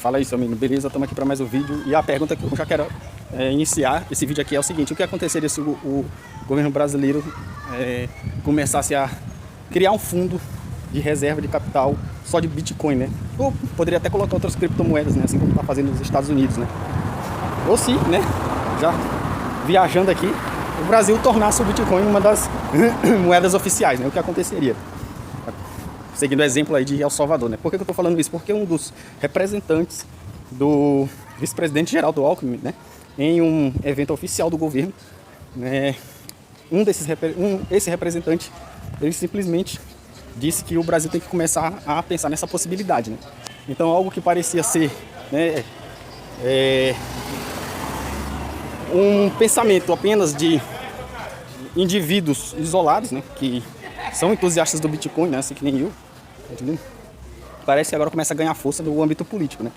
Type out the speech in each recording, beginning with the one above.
Fala aí, seu menino, beleza? Estamos aqui para mais um vídeo. E a pergunta que eu já quero iniciar esse vídeo aqui é o seguinte: o que aconteceria se o governo brasileiro começasse a criar um fundo de reserva de capital só de Bitcoin, né? Ou poderia até colocar outras criptomoedas, né? Assim como está fazendo nos Estados Unidos, né? Ou se, né, já viajando aqui, o Brasil tornasse o Bitcoin uma das moedas oficiais, né? O que aconteceria? Seguindo o exemplo aí de El Salvador, né? Por que eu estou falando isso? Porque um dos representantes do vice-presidente Geraldo Alckmin, né, em um evento oficial do governo, né, esse representante, ele simplesmente disse que o Brasil tem que começar a pensar nessa possibilidade, né? Então, algo que parecia ser, né, um pensamento apenas de indivíduos isolados, né, que são entusiastas do Bitcoin, né, assim que nem eu, parece que agora começa a ganhar força no âmbito político, né?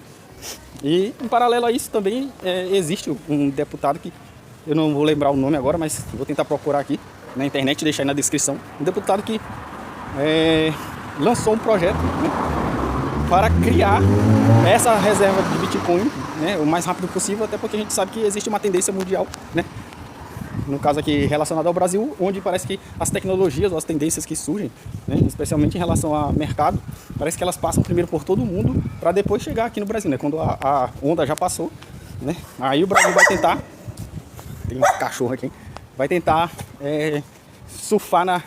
E em paralelo a isso também existe um deputado que eu não vou lembrar o nome agora, mas vou tentar procurar aqui na internet e deixar aí na descrição. Um deputado que lançou um projeto, né, para criar essa reserva de Bitcoin, né, o mais rápido possível, até porque a gente sabe que existe uma tendência mundial, né, no caso aqui relacionado ao Brasil, onde parece que as tecnologias ou as tendências que surgem, né, especialmente em relação ao mercado, parece que elas passam primeiro por todo mundo para depois chegar aqui no Brasil, né? Quando a onda já passou, né, aí o Brasil vai tentar, tem um cachorro aqui, vai tentar surfar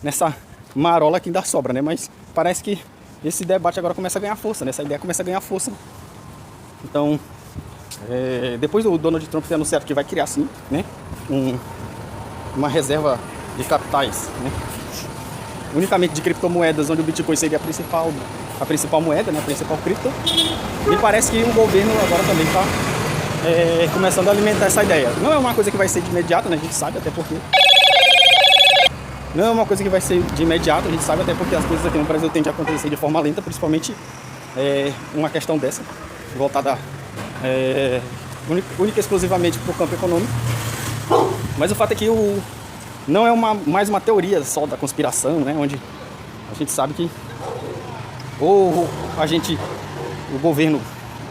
nessa marola que ainda sobra, né? Mas parece que esse debate agora começa a ganhar força, né? Essa ideia começa a ganhar força. Então, depois do Donald Trump ter anunciado que vai criar sim, né, uma reserva de capitais, né, unicamente de criptomoedas, onde o Bitcoin seria a principal moeda, né, a principal cripto, me parece que o governo agora também está começando a alimentar essa ideia. Não é uma coisa que vai ser de imediato, né, a gente sabe, até porque não é uma coisa que vai ser de imediato, a gente sabe, até porque as coisas aqui no Brasil tendem a acontecer de forma lenta, principalmente uma questão dessa, voltada única e exclusivamente para o campo econômico. Mas o fato é que não é mais uma teoria só da conspiração, né, onde a gente sabe que ou o governo,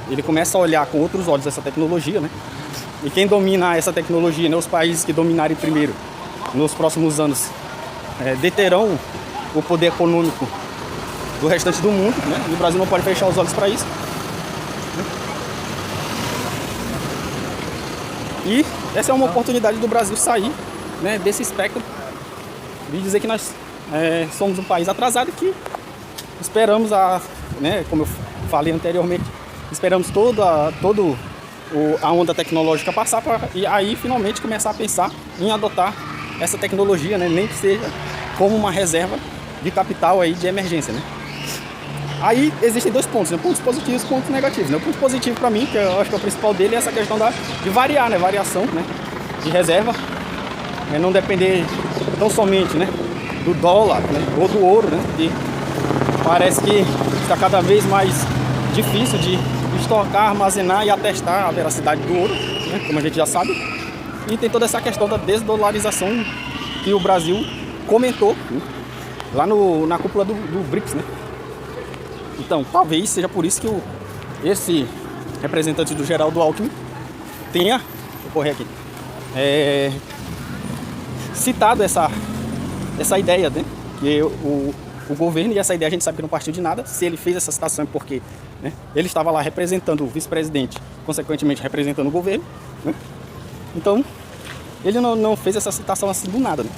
ele começa a olhar com outros olhos essa tecnologia, né, e quem domina essa tecnologia, né, os países que dominarem primeiro nos próximos anos deterão o poder econômico do restante do mundo, né, e o Brasil não pode fechar os olhos para isso. E essa é uma oportunidade do Brasil sair, né, desse espectro de dizer que nós somos um país atrasado e que esperamos, né, como eu falei anteriormente, esperamos toda a onda tecnológica passar e aí finalmente começar a pensar em adotar essa tecnologia, né, nem que seja como uma reserva de capital aí de emergência, né. Aí existem dois pontos, né? Pontos positivos e pontos negativos, né? O ponto positivo para mim, que eu acho que é o principal dele, é essa questão de variar, né? Variação, né, de reserva, não depender tão somente, né, do dólar, né, ou do ouro, né, que parece que está cada vez mais difícil de estocar, armazenar e atestar a veracidade do ouro, né, como a gente já sabe. E tem toda essa questão da desdolarização que o Brasil comentou, né, lá na cúpula do BRICS, né. Então, talvez seja por isso que esse representante do Geraldo Alckmin tenha, deixa eu correr aqui, citado essa ideia, né, que o governo, e essa ideia a gente sabe que não partiu de nada. Se ele fez essa citação é porque, né, ele estava lá representando o vice-presidente, consequentemente representando o governo, né. Então, ele não fez essa citação assim do nada, né.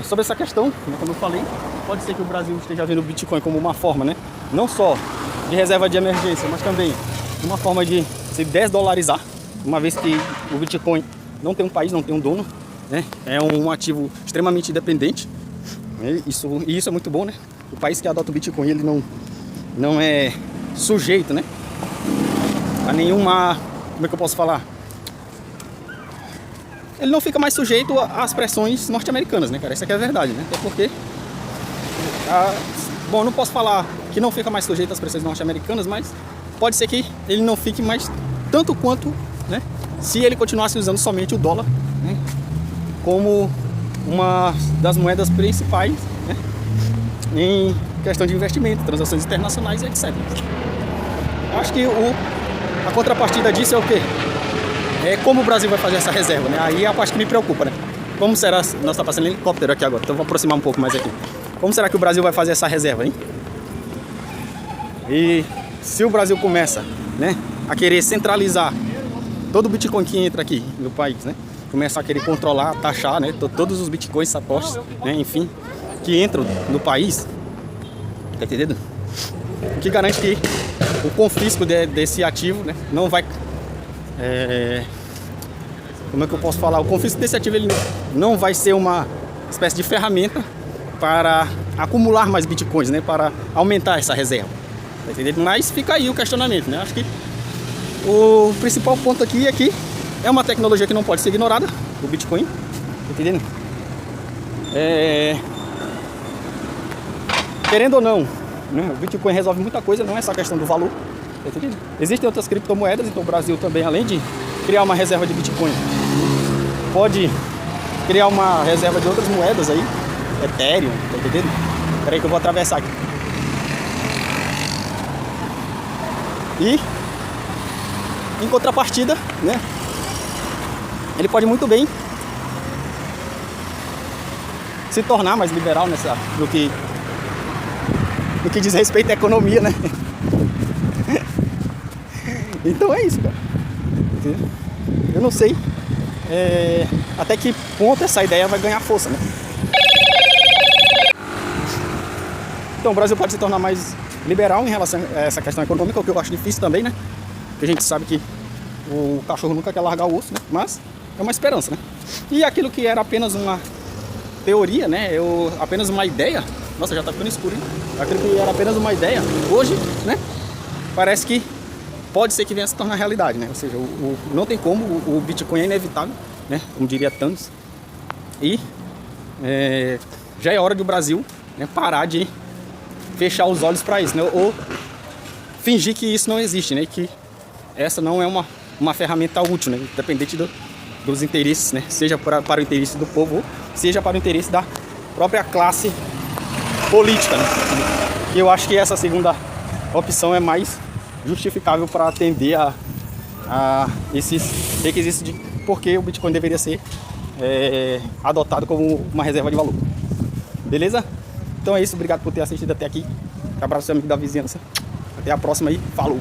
Sobre essa questão, né, como eu falei, pode ser que o Brasil esteja vendo o Bitcoin como uma forma, né, não só de reserva de emergência, mas também uma forma de se desdolarizar, uma vez que o Bitcoin não tem um país, não tem um dono, né, é um ativo extremamente independente, né, isso é muito bom, né. O país que adota o Bitcoin, ele não é sujeito, né, a nenhuma, como é que eu posso falar? Ele não fica mais sujeito às pressões norte-americanas, né, cara? Isso aqui é a verdade, né? Até porque, bom, não posso falar que não fica mais sujeito às pressões norte-americanas, mas pode ser que ele não fique mais tanto quanto, né, se ele continuasse usando somente o dólar, né, como uma das moedas principais, né, em questão de investimento, transações internacionais e etc. Acho que a contrapartida disso é o quê? É como o Brasil vai fazer essa reserva, né? Aí é a parte que me preocupa, né? Como será... Nossa, tá passando helicóptero aqui agora, então vou aproximar um pouco mais aqui. Como será que o Brasil vai fazer essa reserva, hein? E se o Brasil começa, né, a querer centralizar todo o Bitcoin que entra aqui no país, né? Começa a querer controlar, taxar, né? Todos os Bitcoins, satoshis, né? Enfim, que entram no país. Tá entendendo? O que garante que o confisco desse ativo, né, não vai... como é que eu posso falar? O confisco desse ativo ele não vai ser uma espécie de ferramenta para acumular mais bitcoins, né? Para aumentar essa reserva. Tá entendendo? Mas fica aí o questionamento, né? Acho que o principal ponto aqui é que é uma tecnologia que não pode ser ignorada, o Bitcoin. Tá entendendo? Querendo ou não, né? O Bitcoin resolve muita coisa, não é só a questão do valor. Tá entendendo? Existem outras criptomoedas, então o Brasil também, além de criar uma reserva de Bitcoin, pode criar uma reserva de outras moedas aí, Ethereum, tá entendendo? Espera aí que eu vou atravessar aqui. E em contrapartida, né, ele pode muito bem se tornar mais liberal no que diz respeito à economia, né? Então é isso, cara. Eu não sei até que ponto essa ideia vai ganhar força, né? Então o Brasil pode se tornar mais liberal em relação a essa questão econômica, o que eu acho difícil também, né? Porque a gente sabe que o cachorro nunca quer largar o osso, né? Mas é uma esperança, né? E aquilo que era apenas uma teoria, né? Apenas uma ideia. Nossa, já tá ficando escuro, hein? Aquilo que era apenas uma ideia, hoje, né? Parece que pode ser que venha a se tornar realidade, né? Ou seja, não tem como, o Bitcoin é inevitável, né? Como diria Thanos. E já é hora do Brasil, né, parar de fechar os olhos para isso, né? Ou fingir que isso não existe, né? Que essa não é uma ferramenta útil, né? Independente dos interesses, né? Seja para o interesse do povo, ou seja para o interesse da própria classe política, né? E eu acho que essa segunda opção é mais justificável para atender a esses requisitos de porque o Bitcoin deveria ser adotado como uma reserva de valor. Beleza? Então é isso, obrigado por ter assistido até aqui. Abraço, seu amigo da vizinhança. Até a próxima aí, falou!